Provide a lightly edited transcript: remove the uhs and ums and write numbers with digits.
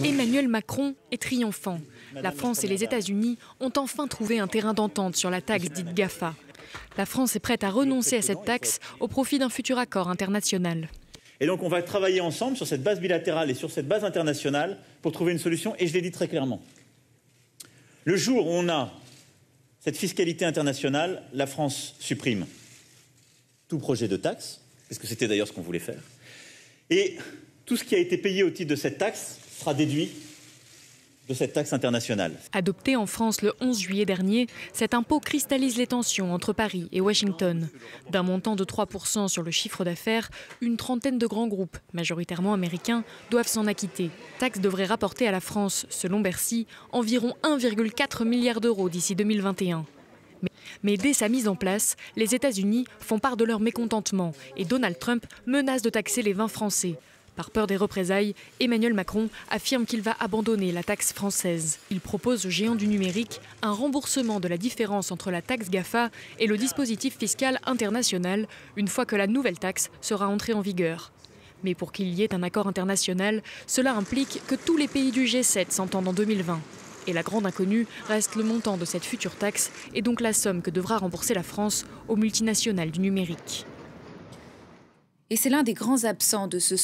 Emmanuel Macron est triomphant. La France et les États-Unis ont enfin trouvé un terrain d'entente sur la taxe dite GAFA. La France est prête à renoncer à cette taxe au profit d'un futur accord international. Et donc on va travailler ensemble sur cette base bilatérale et sur cette base internationale pour trouver une solution. Et je l'ai dit très clairement. Le jour où on a cette fiscalité internationale, la France supprime tout projet de taxe, parce que c'était d'ailleurs ce qu'on voulait faire. Et tout ce qui a été payé au titre de cette taxe sera déduit de cette taxe internationale. Adopté en France le 11 juillet dernier, cet impôt cristallise les tensions entre Paris et Washington. D'un montant de 3% sur le chiffre d'affaires, une trentaine de grands groupes, majoritairement américains, doivent s'en acquitter. La taxe devrait rapporter à la France, selon Bercy, environ 1,4 milliard d'euros d'ici 2021. Mais dès sa mise en place, les États-Unis font part de leur mécontentement et Donald Trump menace de taxer les vins français. Par peur des représailles, Emmanuel Macron affirme qu'il va abandonner la taxe française. Il propose aux géants du numérique un remboursement de la différence entre la taxe GAFA et le dispositif fiscal international, une fois que la nouvelle taxe sera entrée en vigueur. Mais pour qu'il y ait un accord international, cela implique que tous les pays du G7 s'entendent en 2020. Et la grande inconnue reste le montant de cette future taxe et donc la somme que devra rembourser la France aux multinationales du numérique. Et c'est l'un des grands absents de ce